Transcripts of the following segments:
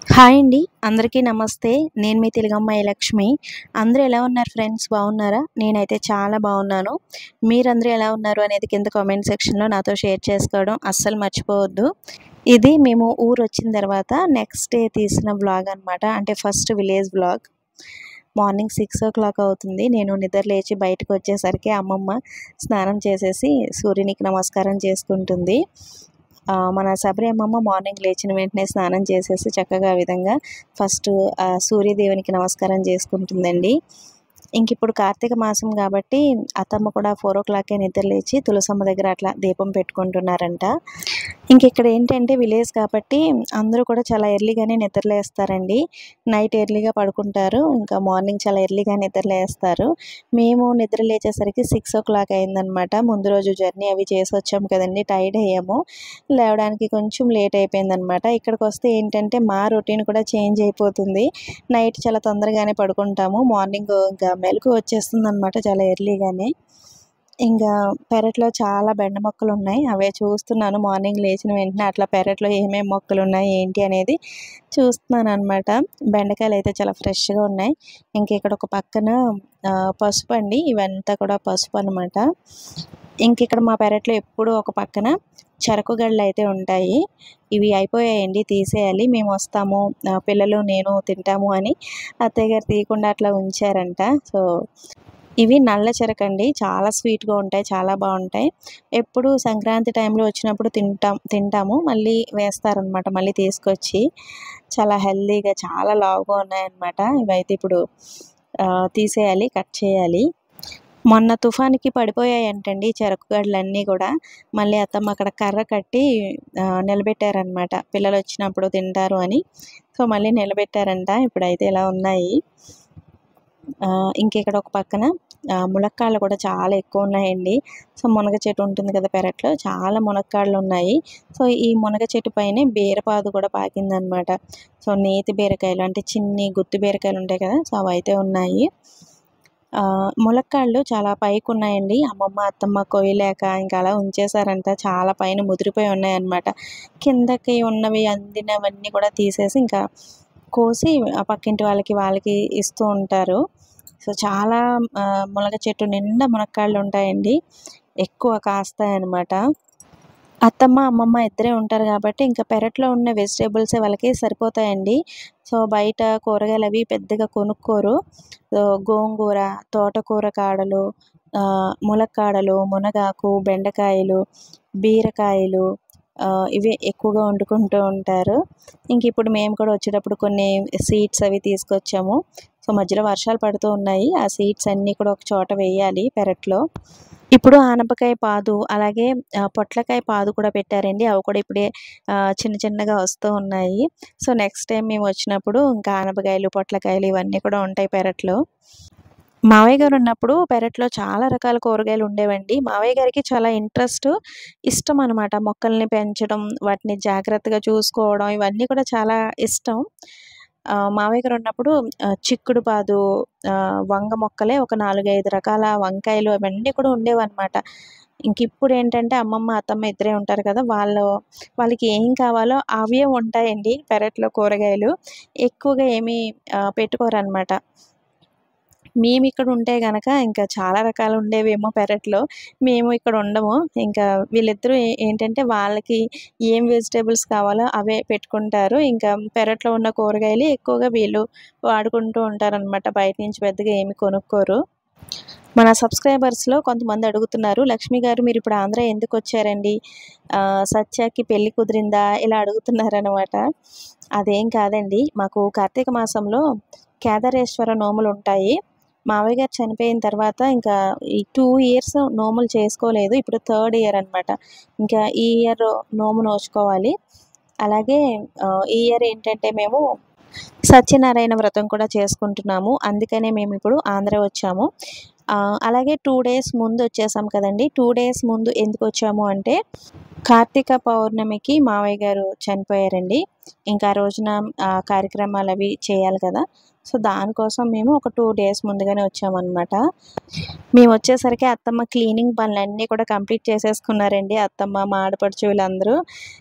Hi అండి. అందరికీ నమస్తే. నేను మీ తెలుగమ్మాయి లక్ష్మి. అందరూ ఎలా ఉన్నారు ఫ్రెండ్స్, బాగున్నారా? నేనైతే చాలా బాగున్నాను. మీరందరూ ఎలా ఉన్నారు అనేది కింద కామెంట్ సెక్షన్‌లో నాతో షేర్ చేసుకోవడం అస్సలు మర్చిపోవద్దు. ఇది మేము ఊరొచ్చిన తర్వాత నెక్స్ట్ డే తీసిన వ్లాగ్ అనమాట. అంటే ఫస్ట్ విలేజ్ వ్లాగ్. మార్నింగ్ 6:00 అవుతుంది. నేను నిద్ర లేచి బయటకొచ్చేసరికి అమ్మమ్మ స్నానం చేసేసి సూర్యునికి నమస్కారం చేసుకుంటుంది. మన శబరి అమ్మమ్మ మార్నింగ్ లేచిన వెంటనే స్నానం చేసేసి చక్కగా ఆ విధంగా ఫస్ట్ సూర్యదేవునికి నమస్కారం చేసుకుంటుందండి. ఇంకిప్పుడు కార్తీక మాసం కాబట్టి అత్తమ్మ కూడా 4:00కే నిద్ర లేచి తులసమ్మ దగ్గర అట్లా దీపం పెట్టుకుంటున్నారంట. ఇంకిక్కడ ఏంటంటే విలేజ్ కాబట్టి అందరూ కూడా చాలా ఎర్లీగానే నిద్రలేస్తారండి. నైట్ ఎర్లీగా పడుకుంటారు. ఇంకా మార్నింగ్ చాలా ఎర్లీగా నిద్రలేస్తారు. మేము నిద్ర లేచేసరికి 6:00 అయిందనమాట. ముందు రోజు జర్నీ అవి చేసొచ్చాము కదండీ! టైర్డ్ అయ్యాము. లేవడానికి కొంచెం లేట్ అయిపోయిందనమాట. ఇక్కడికొస్తే ఏంటంటే మా రొటీన్ కూడా చేంజ్ అయిపోతుంది. నైట్ చాలా తొందరగానే పడుకుంటాము. మార్నింగ్ ఇంకా మెలుకువ వచ్చేస్తుందనమాట చాలా ఎర్లీగానే. ఇంకా పెరట్లో చాలా బెండ మొక్కలున్నాయి. అవే చూస్తున్నాను. మార్నింగ్ లేచిన వెంటనే అట్లా పెరట్లో ఏమేం మొక్కలున్నాయి ఏంటి అనేది చూస్తున్నాననమాట. బెండకాయలైతే చాలా ఫ్రెష్‌గా ఉన్నాయి. ఇంక ఇక్కడ ఒక పక్కన పసుపండి. ఇవంతా కూడా పసుపనమాట. ఇంకిక్కడ మా పెరట్లో ఎప్పుడూ ఒక పక్కన చెరకు గడలైతే ఉంటాయి. ఇవి అయిపోయాయండి, తీసేయాలి. మేమొస్తాము, పిల్లలు, నేను తింటాము అని అత్తయ్య గారు తీయకుండా అట్లా ఉంచారంట. సో, ఇవి నల్ల చెరకండి. చాలా స్వీట్‌గా ఉంటాయి. చాలా బావుంటాయి. ఎప్పుడు సంక్రాంతి టైంలో వచ్చినప్పుడు తింటాము. మళ్ళీ వేస్తారనమాట మళ్ళీ తీసుకొచ్చి. చాలా హెల్తీగా చాలా లావుగా ఉన్నాయన్నమాట. ఇవైతే ఇప్పుడు తీసేయాలి, కట్ చేయాలి. మొన్న తుఫాన్‌కి పడిపోయాయంటండి చెరకు గడలన్నీ గూడా. మళ్ళీ అత్తమ్మ అక్కడ కర్ర కట్టి నిలబెట్టారనమాట. పిల్లలొచ్చినప్పుడు తింటారు అని. సో, మళ్ళీ నిలబెట్టారంట. ఇప్పుడైతే ఇలా ఉన్నాయి. ఇంకిక్కడ ఒక పక్కన ములక్కాడలు కూడా చాలా ఎక్కువున్నాయండి. సో, మునగ చెట్టు ఉంటుంది కదా పెరట్లో, చాలా మునక్కాడలున్నాయి. సో, ఈ మునగ చెట్టు పైనే బీరపాదు కూడా పాకిందనమాట. సో, నేతి బీరకాయలు అంటే చిన్ని గుత్తి బీరకాయలుంటాయి కదా! సో, అవైతే ఉన్నాయి. ములక్కాడలు చాలా పైకున్నాయండి. అమ్మమ్మ, అత్తమ్మ కొయ్యలేక ఇంకా అలా ఉంచేశారంట. చాలా పైన ముదిరిపోయి ఉన్నాయన్నమాట. కిందకి ఉన్నవి అందినవన్నీ కూడా తీసేసి ఇంకా కోసి ఆ పక్కింటి వాళ్ళకి ఇస్తూ ఉంటారు. సో, చాలా మునగ చెట్టు నిండా మునక్కాడలుంటాయండి. ఎక్కువ కాస్తాయన్నమాట. అత్తమ్మ, అమ్మమ్మ ఇద్దరే ఉంటారు గాబట్టి, ఇంకా పెరట్లో ఉన్న వెజిటబుల్సే వాళ్ళకి సరిపోతాయండి. సో, బయట కూరగాయలవి పెద్దగా కొనుక్కోరు. గోంగూర, తోటకూర కాడలు, ములక్కాడలు, మునగాకు, బెండకాయలు, బీరకాయలు, ఇవే ఎక్కువగా వండుకుంటూ ఉంటారు. ఇంకిప్పుడు మేము కూడా వచ్చేటప్పుడు కొన్ని సీడ్స్ అవి తీసుకొచ్చాము. సో, మధ్యలో వర్షాలు పడుతూ ఉన్నాయి. ఆ సీడ్స్ అన్నీ కూడా ఒక చోట వేయాలి పెరట్లో. ఇప్పుడు ఆనపకాయ పాదు, అలాగే పొట్లకాయ పాదు కూడా పెట్టారండి. అవి కూడా ఇప్పుడే చిన్న చిన్నగా వస్తూ ఉన్నాయి. సో, నెక్స్ట్ టైమ్ మేమొచ్చినప్పుడు ఇంకా ఆనపకాయలు, పొట్లకాయలు ఇవన్నీ కూడా ఉంటాయి పెరట్లో. మావయ్య గారున్నప్పుడు పెరట్లో చాలా రకాల కూరగాయలు ఉండేవండి. మావయ్య గారికి చాలా ఇష్టమనమాట. మొక్కల్ని పెంచడం, వాటిని జాగ్రత్తగా చూసుకోవడం ఇవన్నీ కూడా చాలా ఇష్టం. మావయ్య గారున్నప్పుడు చిక్కుడు పాదు, వంగ మొక్కలే ఒక 4, 5 రకాల వంకాయలు అవన్నీ కూడా ఉండేవన్నమాట. ఇంకిప్పుడేంటంటే అమ్మమ్మ, అత్తమ్మ ఇద్దరే ఉంటారు కదా! వాళ్ళకి ఏం కావాలో అవే ఉంటాయండి పెరట్లో కూరగాయలు. ఎక్కువగా ఏమీ పెట్టుకోరనమాట. మేమిక్కడ ఉంటే గనక ఇంకా చాలా రకాలు ఉండేవేమో పెరట్లో. మేము ఇక్కడ ఉండము. ఇంకా వీళ్ళిద్దరూ ఏంటంటే వాళ్ళకి ఏం వెజిటబుల్స్ కావాలో అవే పెట్టుకుంటారు. ఇంకా పెరట్లో ఉన్న కూరగాయలే ఎక్కువగా వీళ్ళు వాడుకుంటూ ఉంటారనమాట. బయట నుంచి పెద్దగా ఏమి కొనుక్కోరు. మన సబ్స్క్రైబర్స్‌లో కొంతమంది అడుగుతున్నారు, "లక్ష్మి గారు మీరిప్పుడు ఆంధ్ర ఎందుకొచ్చారండి? సత్యకి పెళ్లి కుదిరిందా?" ఇలా అడుగుతున్నారనమాట. అదేం కాదండి. మాకు కార్తీక మాసంలో కేదారేశ్వర నోములుంటాయి. మావయ్య గారు చనిపోయిన తర్వాత ఇంకా ఈ 2 ఇయర్స్ నోములు చేసుకోలేదు. ఇప్పుడు థర్డ్ ఇయర్ అనమాట. ఇంకా ఈ ఇయర్ నోము నోచుకోవాలి. అలాగే ఈ ఇయర్ ఏంటంటే మేము సత్యనారాయణ వ్రతం కూడా చేసుకుంటున్నాము. అందుకనే మేమిప్పుడు ఆంధ్ర వచ్చాము. అలాగే 2 డేస్ ముందొచ్చేసాం కదండీ! 2 డేస్ ముందు ఎందుకొచ్చాము అంటే కార్తీక పౌర్ణమికి మావయ్య గారు చనిపోయారండి. ఇంకా ఆ రోజున కార్యక్రమాలు అవి చేయాలి కదా! సో, దానికోసం మేము ఒక 2 డేస్ ముందుగానే వచ్చామనమాట. మేము వచ్చేసరికి అత్తమ్మ క్లీనింగ్ పనులన్నీ కూడా కంప్లీట్ చేసేసుకున్నారండి. అత్తమ్మ, మా ఆడపడుచు వీళ్ళందరూ.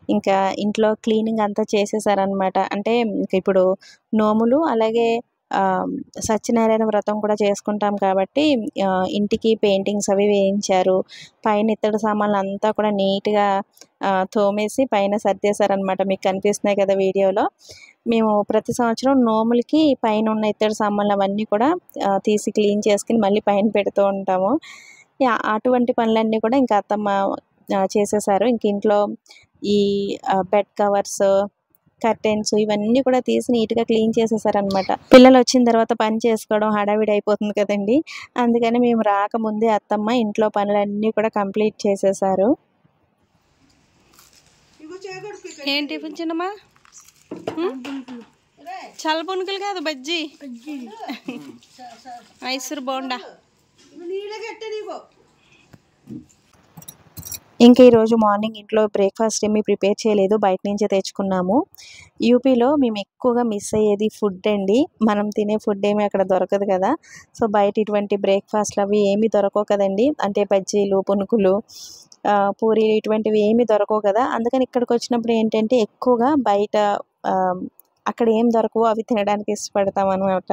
ఇంకా ఇంట్లో క్లీనింగ్ అంతా చేసేసారనమాట. అంటే ఇంక ఇప్పుడు నోములు అలాగే సత్యనారాయణ వ్రతం కూడా చేసుకుంటాం కాబట్టి ఇంటికి పెయింటింగ్స్ అవి వేయించారు. పైన ఇత్తడి సామాన్లంతా కూడా నీట్‌గా తోమేసి పైన సర్దేశారనమాట. మీకు కనిపిస్తున్నాయి కదా వీడియోలో. మేము ప్రతి సంవత్సరం నోములకి పైనున్న ఇత్తడి సామాన్లు అవన్నీ కూడా తీసి క్లీన్ చేసుకొని మళ్ళీ పైన పెడుతూ ఉంటాము. అటువంటి పనులన్నీ కూడా ఇంకా అత్తమ్మ చేసేశారు. ఇంక ఇంట్లో ఈ బెడ్ కవర్స్, కర్టెన్స్ ఇవన్నీ కూడా తీసి నీట్‌గా క్లీన్ చేసేశారనమాట. పిల్లలొచ్చిన తర్వాత పని చేసుకోవడం హడావిడి అయిపోతుంది కదండీ! అందుకని మేము రాకముందే అత్తమ్మ ఇంట్లో పనులన్నీ కూడా కంప్లీట్ చేసేశారు. ఏం టిఫిన్ చిన్నమ్మా? చల్ల పునుకులు కాదు, బజ్జీ, మైసూర్ బోండా. ఇంకా ఈరోజు మార్నింగ్ ఇంట్లో బ్రేక్‌ఫాస్ట్ ఏమీ ప్రిపేర్ చేయలేదు. బయట నుంచే తెచ్చుకున్నాము. యూపీలో మేము ఎక్కువగా మిస్ అయ్యేది ఫుడ్ అండి. మనం తినే ఫుడ్ ఏమీ అక్కడ దొరకదు కదా! సో, బయట ఇటువంటి బ్రేక్‌ఫాస్ట్‌లు అవి ఏమీ దొరకవు కదండీ! అంటే బజ్జీలు, పునుకులు, పూరీలు ఇటువంటివి ఏమీ దొరకవు కదా! అందుకని ఇక్కడికొచ్చినప్పుడు ఏంటంటే ఎక్కువగా బయట అక్కడ ఏం దొరకవో అవి తినడానికి ఇష్టపడతామనమాట.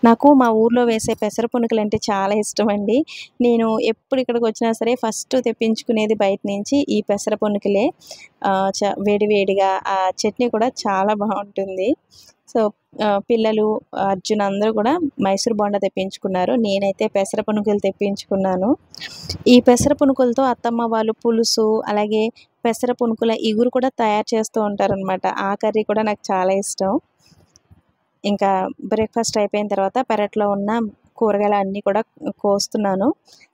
నాకు మా ఊర్లో వేసే పెసర పునుకులంటే చాలా ఇష్టమండి. నేను ఎప్పుడు ఇక్కడికొచ్చినా సరే ఫస్ట్ తెప్పించుకునేది బయట నుంచి ఈ పెసర పునుకులే. వేడి వేడిగా ఆ చట్నీ కూడా చాలా బావుంటుంది. సో, పిల్లలు, అర్జున్ అందరూ కూడా మైసూర్ బోండా తెప్పించుకున్నారు. నేనైతే పెసర పునుకులు తెప్పించుకున్నాను. ఈ పెసర పునుకులతో అత్తమ్మ వాళ్ళు పులుసు, అలాగే పెసర పునుకుల ఇగురు కూడా తయారు చేస్తూ ఉంటారనమాట. ఆ కర్రీ కూడా నాకు చాలా ఇష్టం. ఇంకా బ్రేక్‌ఫాస్ట్ అయిపోయిన తర్వాత పెరట్లో ఉన్న కూరగాయలన్నీ కూడా కోస్తున్నాను.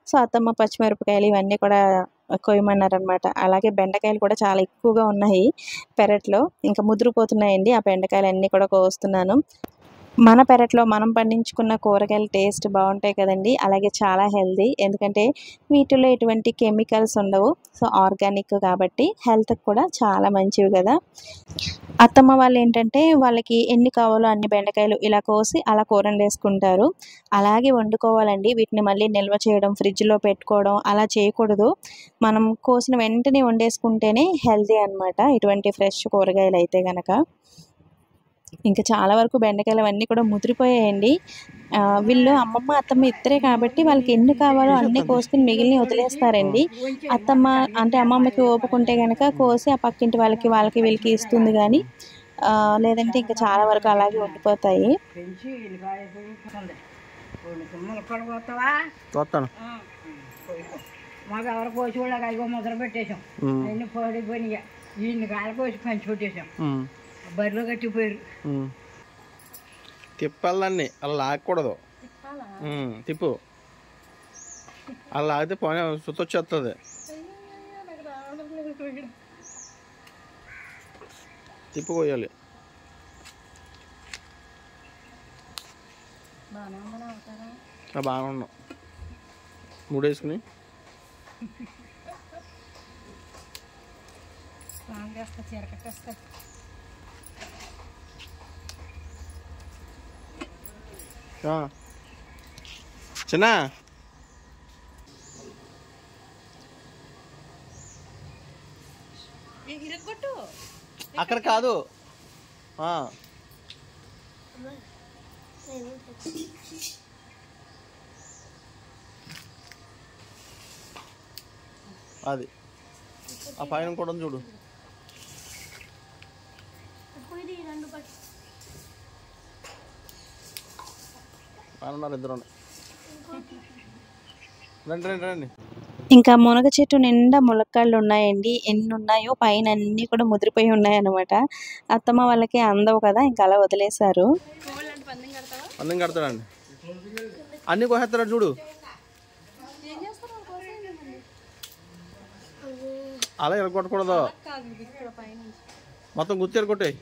సో, అత్తమ్మ పచ్చిమిరపకాయలు ఇవన్నీ కూడా కొయ్యమన్నారనమాట. అలాగే బెండకాయలు కూడా చాలా ఎక్కువగా ఉన్నాయి పెరట్లో. ఇంకా ముదిరిపోతున్నాయండి. ఆ బెండకాయలన్నీ కూడా కోస్తున్నాను. మన పెరట్లో మనం పండించుకున్న కూరగాయల టేస్ట్ బావుంటాయి కదండీ! అలాగే చాలా హెల్తీ. ఎందుకంటే వీటిలో ఎటువంటి కెమికల్స్ ఉండవు. సో, ఆర్గానిక్ కాబట్టి హెల్త్‌కి కూడా చాలా మంచివి గదా! అత్తమ్మ వాళ్ళేంటంటే వాళ్ళకి ఎన్ని కావాలో అన్ని బెండకాయలు ఇలా కోసి అలా కూరండేసుకుంటారు. అలాగే వండుకోవాలండి. వీటిని మళ్ళీ నిల్వ చేయడం, ఫ్రిడ్జ్‌లో పెట్టుకోవడం అలా చేయకూడదు. మనం కోసిన వెంటనే వండేసుకుంటేనే హెల్తీ అనమాట. ఇటువంటి ఫ్రెష్ కూరగాయలైతే గనక. ఇంకా చాలా వరకు బెండకాయలు అవన్నీ కూడా ముదిరిపోయాయండి. వీళ్ళు అమ్మమ్మ, అత్తమ్మ ఇద్దరే కాబట్టి వాళ్ళకి ఎన్ని కావాలో అన్నీ కోసుకొని మిగిలినవి వదిలేస్తారండి. అత్తమ్మ అంటే అమ్మమ్మకి ఓపిక ఉంటే గనక కోసి ఆ పక్కింటి వాళ్ళకి, వీళ్ళకి ఇస్తుంది గానీ లేదంటే ఇంకా చాలా వరకు అలాగే ఉండిపోతాయి. మాకు ఎవరు కోసి కూడా అదిగో ముద్ర పెట్టేశాం. అన్ని పడిపోయినాయి. ఇన్ని కాయలు కోసి పంచి పెట్టేశాం. బరిలో కట్టిపోయారు. తిప్పాలని అలా లాగకూడదు. తిప్పు అలా లాగితే పోనీ సుత్తొచ్చేస్తుంది. తిప్పు కోయాలి. బాగా ఉన్నాం. మూడేసుకుని చీర కట్టేస్తా. చిన్న అక్కడ కాదు. అది ఆ పైన కూడా చూడు. ఉన్నారు ఇద్దరు. రండి రండి రండి. ఇంకా మునగ చెట్టు నిండా ములక్కాళ్ళు ఉన్నాయండి. ఎన్ని ఉన్నాయో పైన అన్నీ కూడా ముదిరిపోయి ఉన్నాయన్నమాట. అత్తమ్మ వాళ్ళకి అందవు కదా, ఇంకా అలా వదిలేశారు. అందం కడతాడండి. అన్నీ కోసేస్తాడు చూడు. అలా ఎరగొట్టకూడదు, మొత్తం గుర్తు ఎరగొట్టాయి.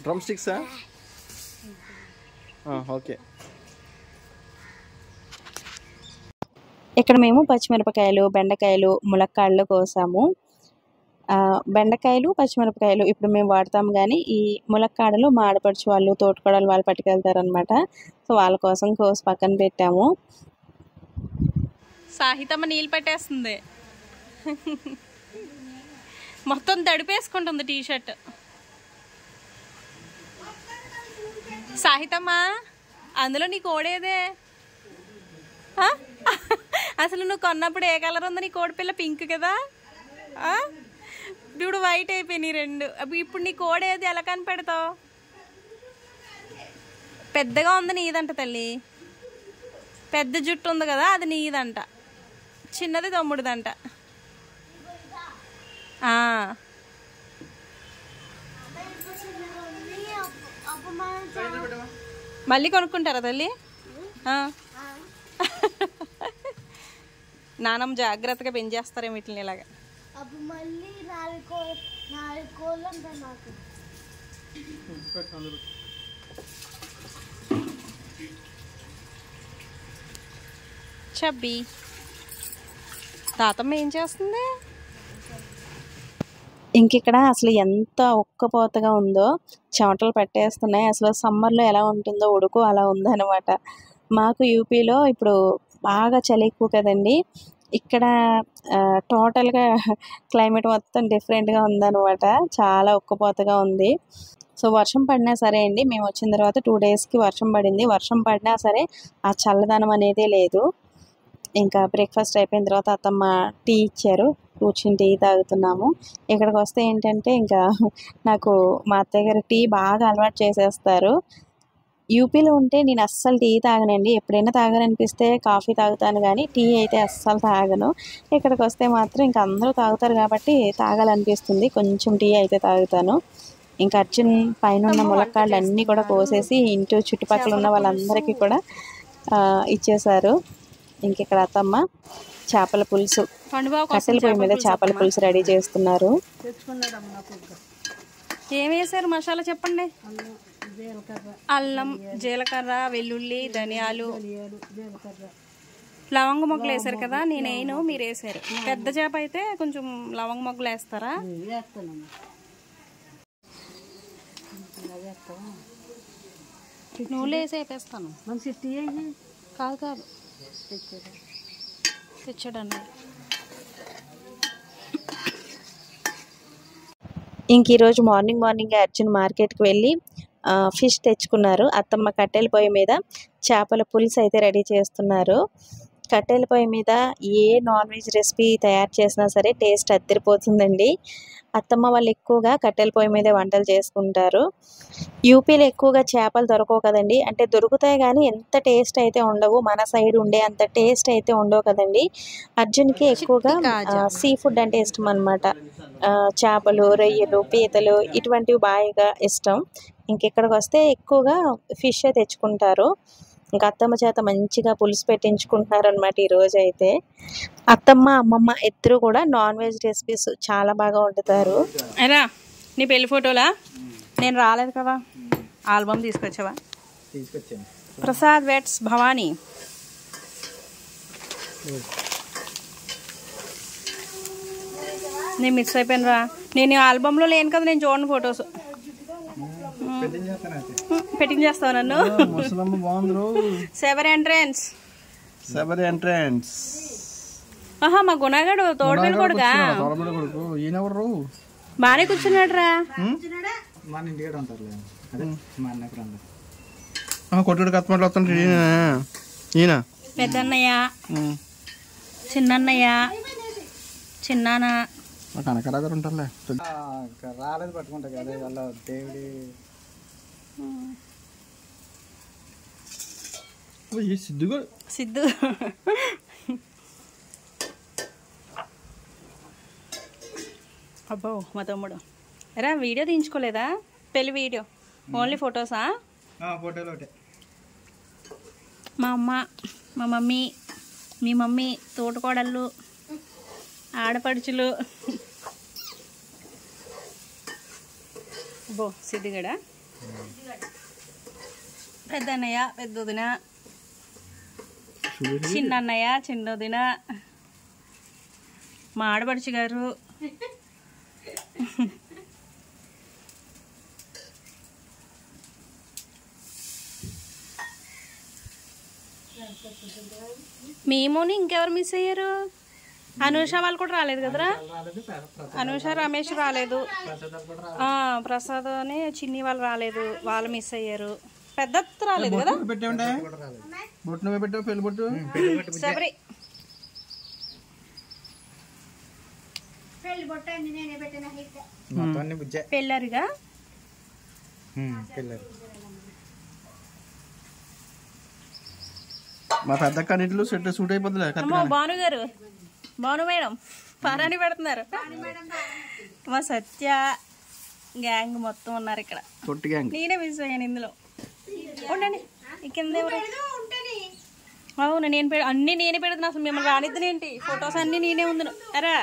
డ్రమ్ స్టిక్సా? ఓకే. ఇక్కడ మేము పచ్చిమిరపకాయలు, బెండకాయలు, ములక్కాడలు కోసాము. బెండకాయలు, పచ్చిమిరపకాయలు ఇప్పుడు మేము వాడతాము, కానీ ఈ ములక్కాడలు మా ఆడపడుచు వాళ్ళు, తోటకోడలు వాళ్ళు పట్టుకెళ్తారనమాట. సో వాళ్ళ కోసం కోసి పక్కన పెట్టాము. సాహితమ్మ నీళ్ళు పెట్టేస్తుంది, మొత్తం తడిపేసుకుంటుంది టీషర్ట్. సాహితమ్మ అందులో నీ కోడేదే? అసలు నువ్వు కొన్నప్పుడు ఏ కలర్ ఉంది నీ కోడి పిల్ల? పింక్ కదా, ఇప్పుడు వైట్ అయిపోయినాయి రెండు. ఇప్పుడు నీ కోడేది ఎలా కనిపెడతావు? పెద్దగా ఉంది నీదంట తల్లి, పెద్ద జుట్టు ఉంది కదా అది నీదంట, చిన్నది తమ్ముడిదంట. మళ్ళీ కొనుక్కుంటారా తల్లి? నానమ్మ జాగ్రత్తగా పెంచేస్తారేమో వీటిని ఇలాగా. చబ్బి తాతమ్మ ఏం చేస్తుంది? ఇంకిక్కడ అసలు ఎంత ఉక్కపోతగా ఉందో, చెమటలు పట్టేస్తున్నాయి. అసలు సమ్మర్లో ఎలా ఉంటుందో ఉడుకు అలా ఉందన్నమాట. మాకు యూపీలో ఇప్పుడు బాగా చలి ఎక్కువ కదండి, ఇక్కడ టోటల్గా క్లైమేట్ మొత్తం డిఫరెంట్గా ఉందన్నమాట. చాలా ఉక్కపోతగా ఉంది. సో వర్షం పడినా సరే అండి, మేము వచ్చిన తర్వాత 2 డేస్కి వర్షం పడింది. వర్షం పడినా సరే ఆ చల్లదనం అనేదే లేదు. ఇంకా బ్రేక్ఫాస్ట్ అయిపోయిన తర్వాత అత్తమ్మ టీ ఇచ్చారు, కూర్చుని టీ తాగుతున్నాము. ఇక్కడికి వస్తే ఏంటంటే ఇంకా నాకు మా అత్తయ్య గారు టీ బాగా అలవాటు చేసేస్తారు. యూపీలో ఉంటే నేను అస్సలు టీ తాగనండి, ఎప్పుడైనా తాగాలనిపిస్తే కాఫీ తాగుతాను, కానీ టీ అయితే అస్సలు తాగను. ఇక్కడికి వస్తే మాత్రం ఇంకా అందరూ తాగుతారు కాబట్టి తాగాలనిపిస్తుంది, కొంచెం టీ అయితే తాగుతాను. ఇంకా అర్జున్ పైన ఉన్న ములక్కాడలు అన్నీ కూడా కోసేసి ఇంటి చుట్టుపక్కల ఉన్న వాళ్ళందరికీ కూడా ఇచ్చేశారు. ఇంక ఇక్కడ అత్తమ్మ చేపల పులుసు, కట్టెల పొయ్యి మీద చేపల పులుసు రెడీ చేస్తున్నారు. ఏం వేసారు మసాలా చెప్పండి? అల్లం, జీలకర్ర, వెల్లుల్లి, ధనియాలు, లవంగ మొగ్గలు వేసారు కదా. నేను మీరు వేసారు. పెద్ద చేప అయితే కొంచెం లవంగ మొగ్గలు వేస్తారా? నూనె వేసి వేపేస్తాను. కాదు కాదు తెచ్చాడండి. ఇంక ఈరోజు మార్నింగ్ అర్జున్ మార్కెట్కి వెళ్ళి ఫిష్ తెచ్చుకున్నారు. అత్తమ్మ కట్టెల పొయ్యి మీద చేపల పులుసు అయితే రెడీ చేస్తున్నారు. కట్టెల పొయ్యి మీద ఏ నాన్ వెజ్ రెసిపీ తయారు చేసినా సరే టేస్ట్ అదిరిపోతుందండి. అత్తమ్మ వాళ్ళు ఎక్కువగా కట్టెల పొయ్యి మీదే వంటలు చేసుకుంటారు. యూపీలో ఎక్కువగా చేపలు దొరకవు కదండి, అంటే దొరుకుతాయి కానీ ఎంత టేస్ట్ అయితే ఉండవు, మన సైడ్ ఉండే అంత టేస్ట్ అయితే ఉండవు కదండి. అర్జున్కి ఎక్కువగా సీ ఫుడ్ అంటే ఇష్టం అనమాట. చేపలు, రొయ్యలు, పీతలు ఇటువంటివి బాగా ఇష్టం. ఇంకెక్కడికి వస్తే ఎక్కువగా ఫిష్ తెచ్చుకుంటారు. ఇంకా అత్తమ్మ చేత మంచిగా పులుసు పెట్టించుకుంటున్నారు అనమాట ఈరోజు అయితే. అత్తమ్మ, అమ్మమ్మ ఇద్దరు కూడా నాన్ వెజ్ రెసిపీస్ చాలా బాగా వండుతారు. అయినా నీ పెళ్లి ఫోటోలా? నేను రాలేదు కదా, ఆల్బమ్ తీసుకొచ్చావా? ప్రసాద్ వెట్స్ భవానీ. నేను మిస్ అయిపోయాను రా, నేను ఆల్బమ్లో లేను కదా, నేను చూడండి ఫొటోస్. పెట్టింగ్ చేస్తావు నన్ను? సెవెర్ ఎంట్రన్స్. ఆహా, మా గుణగాడు తోడబిల్లి కొడుకా? బానే కూర్చున్నాడు రా. కొట్టుడు కత్తి వస్తుంటే ఈయన పెద్దన్నయ్య, చిన్నన్నయ్య, చిన్నాన్న కనకరాగారు ఉంటారులే. రాలేదు పట్టుకుంటా కదా వాళ్ళ దేవుడి సిద్ధు. అబ్బో మా తమ్ముడు రా. వీడియో తీయించుకోలేదా? పెళ్లి వీడియో ఓన్లీ ఫొటోసా? ఫోటోలు ఒకటే. మా అమ్మ, మా మమ్మీ, మీ మమ్మీ తోటకోడళ్ళు ఆడపడుచులు బో సిద్ధిగడ పెద్దన్నయ్య పెద్దొదిన చిన్నన్నయ్య చిన్నొదిన మా ఆడపడుచు గారు మేముని ఇంకెవరు మిస్ అయ్యారు? అనూష వాళ్ళు కూడా రాలేదు కదరా? అనూష రమేష్ రాలేదు, ప్రసాద్ అని చిన్ని వాళ్ళు రాలేదు, వాళ్ళు మిస్ అయ్యారు. పెద్ద రాలేదు కదా? సబరి పెళ్ళారుగా మా పెద్ద కన్నిటిలో సెట్ సూట్ అయిపోతుంది. భాను గారు, భాను మేడం పారాని పెడుతున్నారు. మా సత్య గ్యాంగ్ మొత్తం ఉన్నారు ఇక్కడ. నేనే మిస్ అయ్యాను ఇందులో. ఉండండి కింద ఎవరు? అవును నేను అన్ని నేనే పెడుతున్నా. అసలు మిమ్మల్ని రానిద్దునేంటి? ఫొటోస్ అన్ని నేనే ఉందును. అరా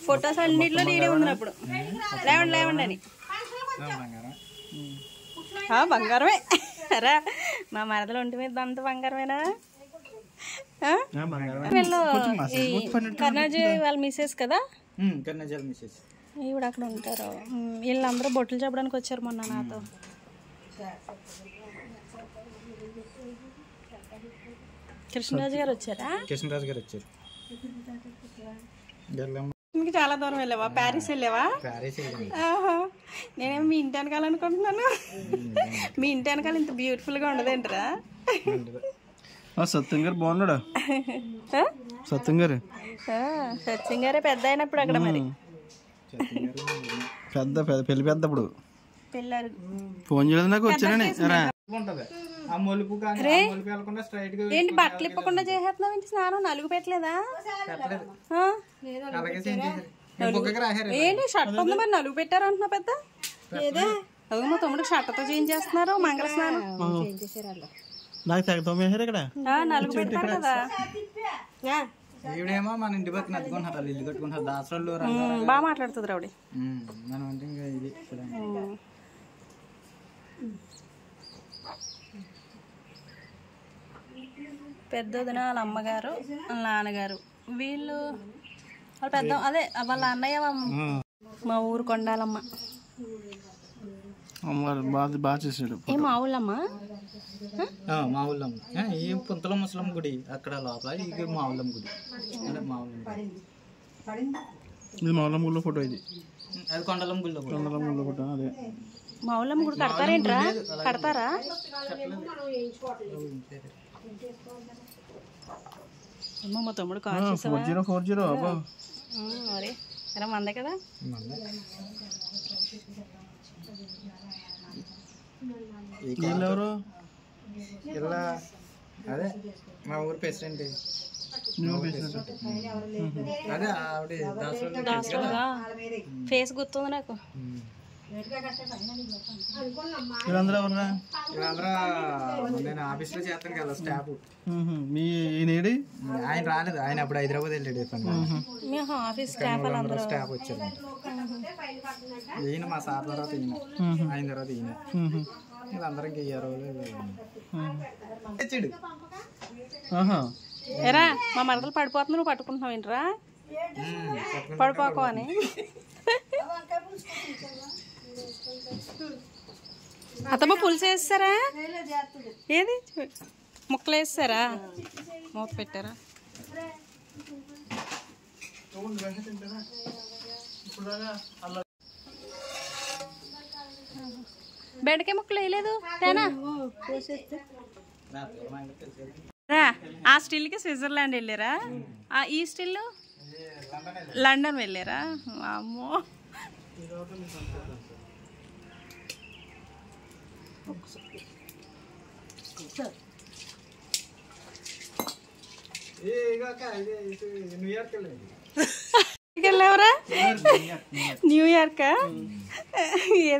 ఫొటోస్ అన్నిట్లో నేనే ఉంది. అప్పుడు లేవండి లేవండి అని బంగారమే. అరా మా మరదలు ఒంటి మీద అంత బంగారమేనా? వీళ్ళు కర్ణాజీ వాళ్ళ మిస్సెస్ కదా? ఈవిడ అక్కడ ఉంటారు. వీళ్ళందరూ బొట్లు చెప్పడానికి వచ్చారు మొన్న నాతో. కృష్ణరాజు గారు వచ్చారా? కృష్ణరాజు గారు వచ్చారు. చాలా దూరం వెళ్ళావా? ప్యారిస్ వెళ్ళావా? నేనేమో మీ ఇంటి వెనకాల అనుకుంటున్నాను. మీ ఇంటి వెనకాల ఇంత బ్యూటిఫుల్ గా ఉండదేంటరా? సత్యం గారు బాగున్నాడా? సత్యం గారు సత్యం గారే పెద్ద అయినప్పుడు అక్కడ మరి పెద్ద పెళ్లి పెద్దప్పుడు పెళ్ళారు. ఫోన్ చేయలేదు నాకు వచ్చానని. ఏంటి బట్టలు ఇప్పకుండా చేసేస్తున్నావు? ఏంటి స్నానం నలుగు పెట్టలేదా? ఏంటి షర్ట్ ఉంది మరి నలుగు పెట్టారు అంటున్నా పెద్ద. అదే మా తమ్ముడు షర్ట్తో చేయించేస్తున్నారు మంగళ స్నానం. ఇక్కడ నలుగు పెట్టారు కదా. ఈవిడేమో మన ఇంటి పక్కన అద్దుకుంటున్నారు, ఇల్లు కట్టుకుంటారు. దాసరాళ్ళు బాగా మాట్లాడుతుంది రావుడి. మనం అంటే ఇంకా ఇది పెద్దదిన వాళ్ళ అమ్మగారు వాళ్ళ నాన్నగారు వీళ్ళు వాళ్ళ పెద్ద అదే వాళ్ళ అన్నయ్య మా ఊరు కొండాలమ్మ. బాగా చేసాడు. ఏ మా ఊళ్ళమ్మ? మా ఊళ్ళమ్మ. ఈ పుంతల ముసలమ్మ గుడి అక్కడ లోపల. ఇది మా ఊళ్ళమ్మ గుడి. ఇది మా ఊళ్ళమ్మ గుళ్ళో ఫోటో. ఇది అది కొండలమ్మ గుళ్ళో ఫోటో. అదే మా ఊళ్ళమ్మ గుడి కడతారేంట్రా? కడతారా? మా తమ్ముడు 4040 అరే ఎలా మందే కదా. ఎవరు? ఇలా అదే మా ఊరు ప్రెసిడెంట్. అదే ఆవిడ దాసరాలుగా ఫేస్ గుర్తుంది నాకు. వీళ్ళందరూ ఎవరురా? నేను ఆఫీస్ లో చేస్తాను కదా స్టాఫ్. మీ ఆయన రాలేదు. ఆయన అప్పుడు హైదరాబాద్ వెళ్ళాడు. ఆఫీస్ స్టాఫ్ స్టాఫ్ వచ్చారు. ఈయన మా సార్ తర్వాత ఈయన, ఆయన తర్వాత ఈయన. వీళ్ళందరం ఇంకా ఇయ్యారు తెచ్చాడు. ఎరా మా మరదలు పడిపోతుంది, నువ్వు పట్టుకుంటున్నావు ఏంట్రా? పడిపోకు అని. అత్తమ్మ పులుసు వేస్తారా? ఏది ముక్కలు వేస్తారా? మూత పెట్టారా? బెండకాయ ముక్కలు వేయలేదు తేనా? ఆ స్టిల్కి స్విట్జర్లాండ్ వెళ్ళారా? ఈ స్టిల్ లండన్ వెళ్ళారా? అమ్మో న్యూయార్క్ వెళ్ళండి. వెళ్ళావరా న్యూయార్కా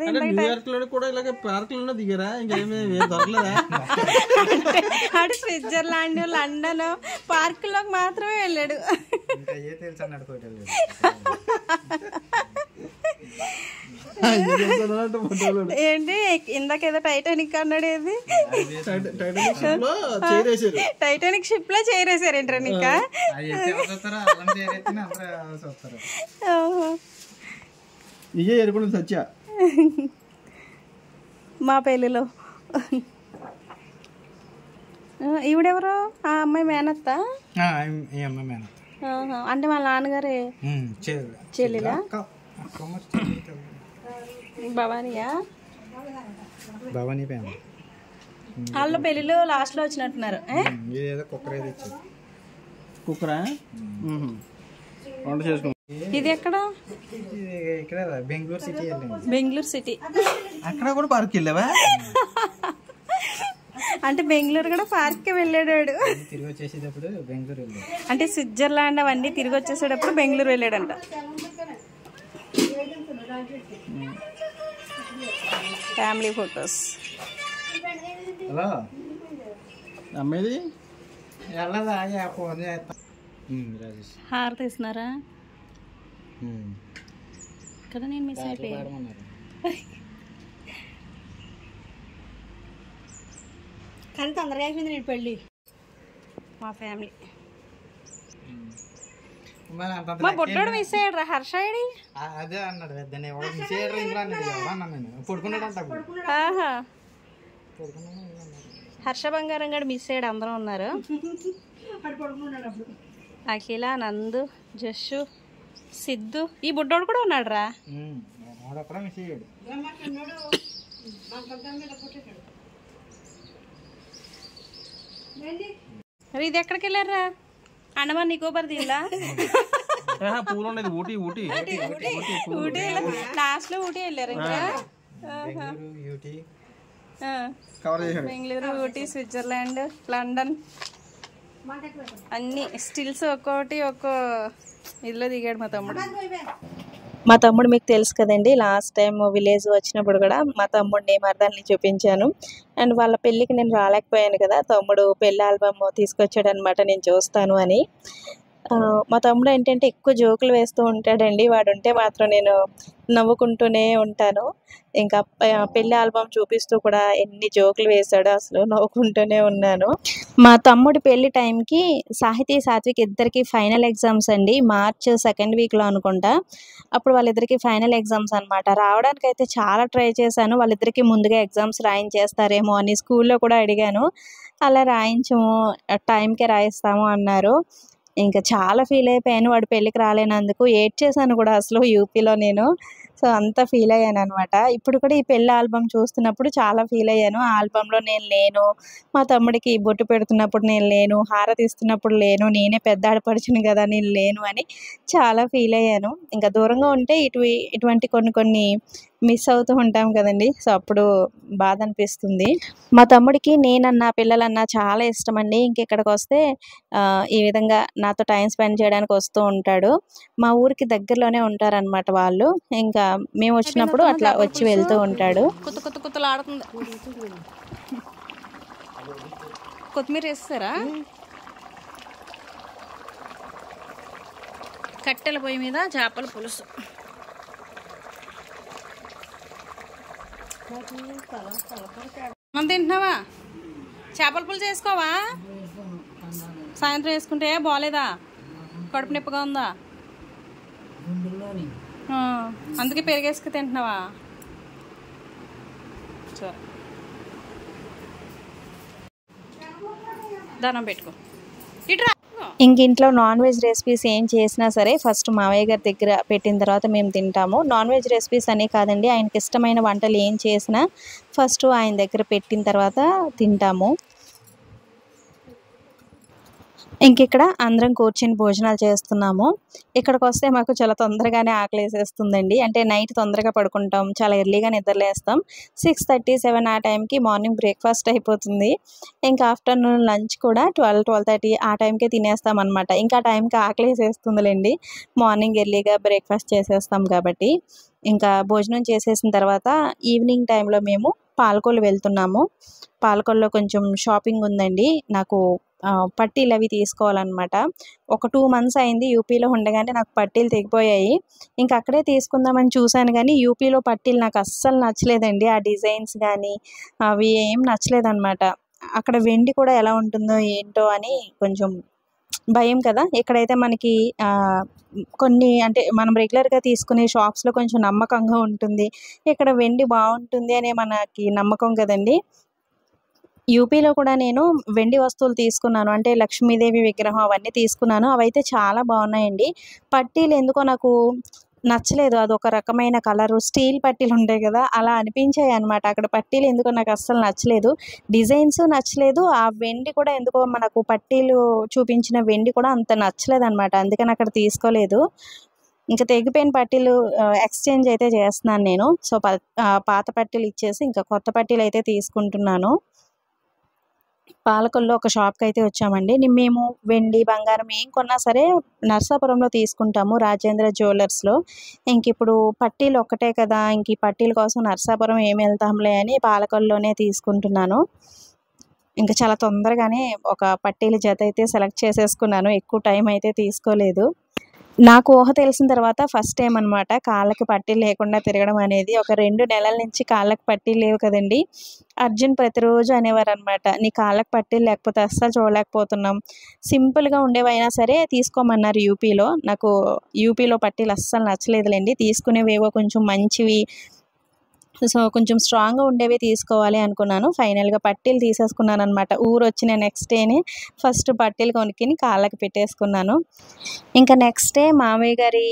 అంటే న్యూయార్క్ లో కూడా ఇలాగే పార్కులలో దిగారా? ఇంకేమీ దొరకలేదా? అటు స్విట్జర్లాండ్ లండన్ పార్కులోకి మాత్రమే వెళ్ళాడు. తెలుసు అన్నాడు కోటలు. ఏంటి ఇందాకేదో టైటానిక్ అన్నాడు. ఏది టైటానిక్ షిప్ లో చేరేసారు ఏంట్రా నీకా? ఇదే ఎరుకుని సత్య మా పెళ్ళిలో. ఈవిడెవరు? ఆ అమ్మాయి మేనత్త. అంటే వాళ్ళ నాన్నగారే చెల్లిలా? భవానియా? భవానీ వాళ్ళ పెళ్ళిలో లాస్ట్ లో వచ్చినట్టున్నారు. కుక్కరా వంట చేసుకో. ఇది ఎక్కడ? ఇక్కడ బెంగళూరు సిటీ. బెంగళూరు సిటీ. అక్కడ కూడా పార్క్ వెళ్ళావా? అంటే బెంగళూరు కూడా పార్క్ వెళ్ళాడు. తిరిగి వచ్చేసేటప్పుడు బెంగళూరు వెళ్ళాడు. అంటే స్విట్జర్లాండ్ అవన్నీ తిరిగి వచ్చేసేటప్పుడు బెంగళూరు వెళ్ళాడంట. Family photos. హలో అమ్మేది వెళ్ళదా? ఫోన్ చేస్తా. రాజేష్ హారతి ఇస్తున్నారా? కదా నేను మిస్ అయిపోయాను. కానీ తొందరగా అయిపోయింది నేను పెళ్ళి. మా ఫ్యామిలీ. మా బొడ్డోడు మిస్ అయ్యాడు రా. హర్ష అదే అన్నాడు. పెద్దని ఎవరు మిస్ అయ్యాడు ఇంట్లో అన్నాడు. ఎవరన్నా నేను పడుకున్నాడు అంట. హర్ష బంగారం గడు మిస్ అయ్యాడు. అందరం ఉన్నారు. అఖిల, నందు, జస్సు, సిద్ధు, ఈ బుడ్డోడు కూడా ఉన్నాడు రా. మిస్ అయ్యాడు. ఇది ఎక్కడికి వెళ్ళారా? అండమాన్ నికోబార్ దీనిలా? పూలు ఉండేది ఊటీ. ఊటీ లాస్ట్ లో ఊటీ వెళ్ళారు. ఇంకా బెంగళూరు, ఊటీ, స్విట్జర్లాండ్, లండన్ అన్ని స్టిల్స్ ఒక్కొక్కటి ఒక్కో ఇదిలో దిగాడు మా తమ్ముడు. మీకు తెలుసు కదండి, లాస్ట్ టైం విలేజ్ వచ్చినప్పుడు కూడా మా తమ్ముడిని మరదాన్ని చూపించాను. అండ్ వాళ్ళ పెళ్ళికి నేను రాలేకపోయాను కదా, తమ్ముడు పెళ్ళి ఆల్బమ్ తీసుకొచ్చాడు అనమాట నేను చూస్తాను అని. మా తమ్ముడు ఏంటంటే ఎక్కువ జోకులు వేస్తూ ఉంటాడండి. వాడు ఉంటే మాత్రం నేను నవ్వుకుంటూనే ఉంటాను. ఇంకా పెళ్లి ఆల్బమ్ చూపిస్తూ కూడా ఎన్ని జోకులు వేశాడో అసలు నవ్వుకుంటూనే ఉన్నాను. మా తమ్ముడి పెళ్లి టైంకి సాహితీ, సాత్విక్ ఇద్దరికి ఫైనల్ ఎగ్జామ్స్ అండి. మార్చ్ 2nd వీక్లో అనుకుంటా. అప్పుడు వాళ్ళిద్దరికి ఫైనల్ ఎగ్జామ్స్ అనమాట. రావడానికి అయితే చాలా ట్రై చేశాను. వాళ్ళిద్దరికి ముందుగా ఎగ్జామ్స్ రాయించేస్తారేమో అని స్కూల్లో కూడా అడిగాను. అలా రాయించము, టైంకే రాయిస్తాము అన్నారు. ఇంకా చాలా ఫీల్ అయిపోయాను వాడు పెళ్ళికి రాలేనందుకు. ఏడ్చేసాను కూడా అసలు యూపీలో నేను. సో అంత ఫీల్ అయ్యాను అనమాట. ఇప్పుడు కూడా ఈ పెళ్ళి ఆల్బమ్ చూస్తున్నప్పుడు చాలా ఫీల్ అయ్యాను. ఆ ఆల్బంలో నేను లేను, మా తమ్ముడికి బొట్టు పెడుతున్నప్పుడు నేను లేను, హారతి ఇస్తున్నప్పుడు లేను, నేనే పెద్ద ఆడపడుచును కదా నేను లేను అని చాలా ఫీల్ అయ్యాను. ఇంకా దూరంగా ఉంటే ఇటువంటి కొన్ని మిస్ అవుతూ ఉంటాం కదండి. సో అప్పుడు బాధ అనిపిస్తుంది. మా తమ్ముడికి నేనన్నా పిల్లలన్నా చాలా ఇష్టం అండి. ఇంకెక్కడికి వస్తే ఈ విధంగా నాతో టైం స్పెండ్ చేయడానికి వస్తూ ఉంటాడు. మా ఊరికి దగ్గరలోనే ఉంటారనమాట వాళ్ళు. ఇంకా మేము వచ్చినప్పుడు అట్లా వచ్చి వెళ్తూ ఉంటాడు. కుత్తలు ఆడుతుంది. కొత్తిమీర వేస్తారా? కట్టెల పొయ్యి మీద చేపల పులుసు. మనం తింటున్నావా? చేపల పులుసు వేసుకోవా? సాయంత్రం వేసుకుంటే బాగోలేదా? కడుపు నొప్పిగా ఉందా? అందుకే పెరిగేసుకు తింటున్నావా? సరే, దానం పెట్టుకో. ఇట్రా. ఇంక ఇంట్లో నాన్ వెజ్ రెసిపీస్ ఏం చేసినా సరే ఫస్ట్ మావయ్య గారి దగ్గర పెట్టిన తర్వాత మేము తింటాము. నాన్ వెజ్ రెసిపీస్ అనే కాదండి, ఆయనకి ఇష్టమైన వంటలు ఏం చేసినా ఫస్ట్ ఆయన దగ్గర పెట్టిన తర్వాత తింటాము. ఇంకిక్కడ అందరం కూర్చొని భోజనాలు చేస్తున్నాము. ఇక్కడికొస్తే మాకు చాలా తొందరగానే ఆకలేసేస్తుందండి. అంటే నైట్ తొందరగా పడుకుంటాం. చాలా ఎర్లీగా నిద్రలేస్తాం. 6:30, 7 ఆ టైంకి మార్నింగ్ బ్రేక్‌ఫాస్ట్ అయిపోతుంది. ఇంకా ఆఫ్టర్‌నూన్ లంచ్ కూడా 12, 12:30 ఆ టైంకే తినేస్తామనమాట. ఇంకా ఆ టైంకి ఆకలేసేస్తుందిలెండి. మార్నింగ్ ఎర్లీగా బ్రేక్‌ఫాస్ట్ చేసేస్తాం కాబట్టి. ఇంకా భోజనం చేసేసిన తర్వాత ఈవినింగ్ టైంలో మేము పాలకొల్లు వెళ్తున్నాము. పాలకొల్లులో కొంచెం షాపింగ్ ఉందండి. నాకు పట్టీలవి తీసుకోవాలనమాట. ఒక 2 మంత్స్ అయింది యూపీలో ఉండగానే నాకు పట్టీలు తెగిపోయాయి. ఇంక అక్కడే తీసుకుందామని చూసాను గానీ, యూపీలో పట్టీలు నాకు అస్సలు నచ్చలేదండి. ఆ డిజైన్స్ గానీ, అవి ఏం నచ్చలేదనమాట. అక్కడ వెండి కూడా ఎలా ఉంటుందో ఏంటో అని కొంచెం భయం కదా! ఇక్కడైతే మనకి కొన్ని అంటే మనం రెగ్యులర్‌గా తీసుకునే షాప్స్‌లో కొంచెం నమ్మకంగా ఉంటుంది. ఇక్కడ వెండి బావుంటుంది అనే మనకి నమ్మకం కదండీ! యూపీలో కూడా నేను వెండి వస్తువులు తీసుకున్నాను. అంటే లక్ష్మీదేవి విగ్రహం అవన్నీ తీసుకున్నాను. అవైతే చాలా బావున్నాయండి. పట్టీలు ఎందుకో నాకు నచ్చలేదు. అదొక రకమైన కలరు స్టీల్ పట్టీలుంటాయి గదా! అలా అనిపించాయన్నమాట. అక్కడ పట్టీలు ఎందుకో నాకు అస్సలు నచ్చలేదు. డిజైన్స్ నచ్చలేదు. ఆ వెండి కూడా ఎందుకో మనకు పట్టీలు చూపించిన వెండి కూడా అంత నచ్చలేదన్నమాట. అందుకని అక్కడ తీసుకోలేదు. ఇంక తెగిపోయిన పట్టీలు ఎక్స్‌చేంజ్ అయితే చేస్తున్నాను నేను. సో, పాత పట్టీలు ఇచ్చేసి ఇంకా కొత్త పట్టీలయితే తీసుకుంటున్నాను. పాలకొల్లో ఒక షాప్‌కైతే వచ్చామండి. మేము వెండి, బంగారం ఏం కొన్నా సరే నరసాపురంలో తీసుకుంటాము. రాజేంద్ర జ్యువెల్లర్స్‌లో. ఇంకిప్పుడు పట్టీలు ఒక్కటే కదా! ఇంక ఈ పట్టీల కోసం నరసాపురం ఏమి వెళ్తాంలే అని పాలకొల్లులోనే తీసుకుంటున్నాను. ఇంక చాలా తొందరగానే ఒక పట్టీల జత అయితే సెలెక్ట్ చేసేసుకున్నాను. ఎక్కువ టైం అయితే తీసుకోలేదు. నాకు ఊహ తెలిసిన తర్వాత ఫస్ట్ టైమ్ అనమాట కాళ్ళకి పట్టీలు లేకుండా తిరగడం అనేది. ఒక 2 నెలల నుంచి కాళ్ళకి పట్టీలు లేవు కదండీ! అర్జున్ ప్రతిరోజు అనేవారనమాట. "నీ కాళ్ళకి పట్టీలు లేకపోతే అస్సలు చూడలేకపోతున్నాం." సింపుల్‌గా ఉండేవైనా సరే తీసుకోమన్నారు యూపీలో. నాకు యూపీలో పట్టీలు అస్సలు నచ్చలేదులెండి. తీసుకునేవేవో కొంచెం మంచివి సో, కొంచెం స్ట్రాంగ్‌గా ఉండేవి తీసుకోవాలి అనుకున్నాను. ఫైనల్‌గా పట్టీలు తీసేసుకున్నాననమాట. ఊరొచ్చిన నెక్స్ట్ డేనే ఫస్ట్ పట్టీలు కొనుక్కొని కాళ్ళకి పెట్టేసుకున్నాను. ఇంకా నెక్స్ట్ డే మామయ్య గారి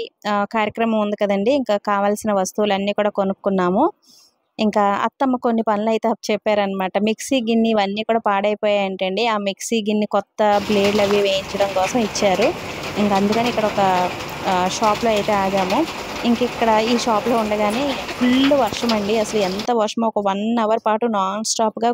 కార్యక్రమం ఉంది కదండీ! ఇంకా కావాల్సిన వస్తువులన్నీ కూడా కొనుక్కున్నాము. ఇంకా అత్తమ్మ కొన్ని పనులైతే అప్పచెప్పారనమాట. మిక్సీ గిన్నె ఇవన్నీ కూడా పాడైపోయాయంటండి. ఆ మిక్సీ గిన్నె కొత్త బ్లేడ్‌లవి వేయించడం కోసం ఇచ్చారు. ఇంక అందుకని ఇక్కడ ఒక షాప్‌లో అయితే ఆగాము. ఇంకిక్కడ ఈ షాప్‌లో ఉండగానే ఫుల్ వర్షమండి. అసలు ఎంత వర్షమో ఒక 1 అవర్ పాటు నాన్ స్టాప్‌గా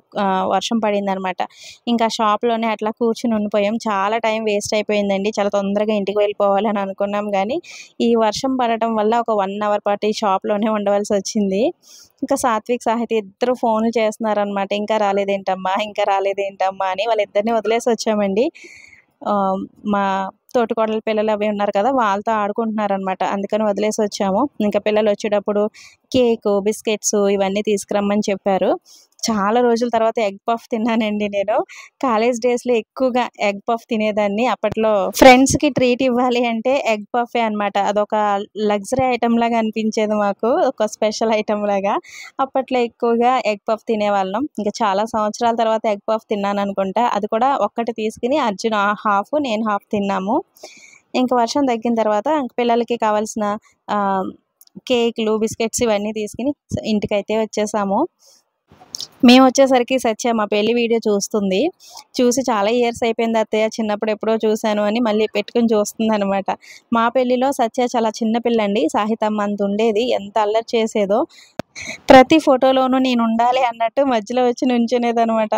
వర్షం పడిందనమాట. ఇంకా షాప్‌లోనే అట్లా కూర్చొని ఉండిపోయాం. చాలా టైం వేస్ట్ అయిపోయిందండి. చాలా తొందరగా ఇంటికి వెళ్ళిపోవాలని అనుకున్నాం గానీ, ఈ వర్షం పడటం వల్ల ఒక 1 అవర్ పాటు ఈ షాప్‌లోనే ఉండవలసొచ్చింది. ఇంకా సాత్విక్, సాహితి ఇద్దరు ఫోన్‌లు చేస్తున్నారనమాట. "ఇంకా రాలేదేంటమ్మా? ఇంకా రాలేదేంటమ్మా?" అని వాళ్ళిద్దరిని వదిలేసొచ్చామండి. మా తోటికోడలి పిల్లలు అవి ఉన్నారు కదా! వాళ్ళతో ఆడుకుంటున్నారనమాట. అందుకని వదిలేసొచ్చాము. ఇంకా పిల్లలొచ్చేటప్పుడు కేకు, బిస్కెట్సు ఇవన్నీ తీసుకురమ్మని చెప్పారు. చాలా రోజుల తర్వాత ఎగ్ పఫ్ తిన్నానండి నేను. కాలేజ్ డేస్‌లో ఎక్కువగా ఎగ్ పఫ్ తినేదాన్ని. అప్పట్లో ఫ్రెండ్స్‌కి ట్రీట్ ఇవ్వాలి అంటే ఎగ్ పఫే అనమాట. అదొక లగ్జరీ ఐటెమ్‌లాగా అనిపించేది మాకు. ఒక స్పెషల్ ఐటెమ్‌లాగా. అప్పట్లో ఎక్కువగా ఎగ్ పఫ్ తినేవాళ్ళం. ఇంకా చాలా సంవత్సరాల తర్వాత ఎగ్ పఫ్ తిన్నాననుకుంటా. అది కూడా ఒక్కటి తీసుకొని అర్జున్ హాఫ్, నేను హాఫ్ తిన్నాము. ఇంక వర్షం తగ్గిన తర్వాత ఇంక పిల్లలకి కావాల్సిన కేకులు, బిస్కెట్స్ ఇవన్నీ తీసుకొని ఇంటికైతే వచ్చేసాము. మేమొచ్చేసరికి సత్య మా పెళ్లి వీడియో చూస్తుంది. చూసి చాలా ఇయర్స్ అయిపోయింది అత్తయ్య చిన్నప్పుడు ఎప్పుడో చూశాను అని మళ్ళీ పెట్టుకొని చూస్తుందనమాట. మా పెళ్లిలో సత్య చాలా చిన్న పిల్లండి. సాహితమ్మ అంత ఉండేది. ఎంత అల్లరి చేసేదో. ప్రతి ఫోటోలోనూ నేనుండాలి అన్నట్టు మధ్యలో వచ్చి నుంచునేదనమాట.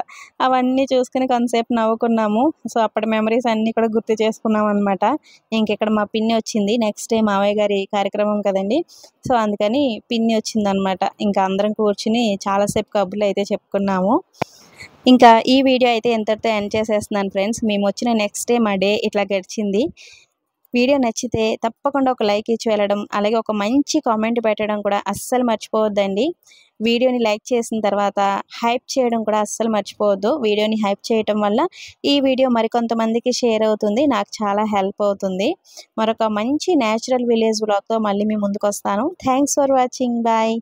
అవన్నీ చూసుకొని కొంతసేపు నవ్వుకున్నాము. సో, అప్పటి మెమరీస్ అన్నీ కూడా గుర్తు చేసుకున్నామనమాట. ఇంకిక్కడ మా పిన్ని వచ్చింది. నెక్స్ట్ డే మావయ్య గారి కార్యక్రమం కదండీ! సో, అందుకని పిన్ని వచ్చిందనమాట. ఇంకా అందరం కూర్చొని చాలా సేపు కబుర్లయితే చెప్పుకున్నాము. ఇంకా ఈ వీడియో అయితే ఇంతటితో ఎండ్ చేసేస్తున్నాను ఫ్రెండ్స్. మేమొచ్చిన నెక్స్ట్ డే మా డే ఇట్లా గడిచింది. వీడియో నచ్చితే తప్పకుండా ఒక లైక్ ఇచ్చి వెళ్ళడం, అలాగే ఒక మంచి కామెంట్ పెట్టడం కూడా అస్సలు మర్చిపోవద్దండి. వీడియోని లైక్ చేసిన తర్వాత హైప్ చేయడం కూడా అస్సలు మర్చిపోవద్దు. వీడియోని హైప్ చేయటం వల్ల ఈ వీడియో మరికొంతమందికి షేర్ అవుతుంది. నాకు చాలా హెల్ప్ అవుతుంది. మరొక మంచి నేచురల్ విలేజ్ వ్లాగ్‌తో మళ్ళీ మీ ముందుకొస్తాను. Thanks for watching. బాయ్.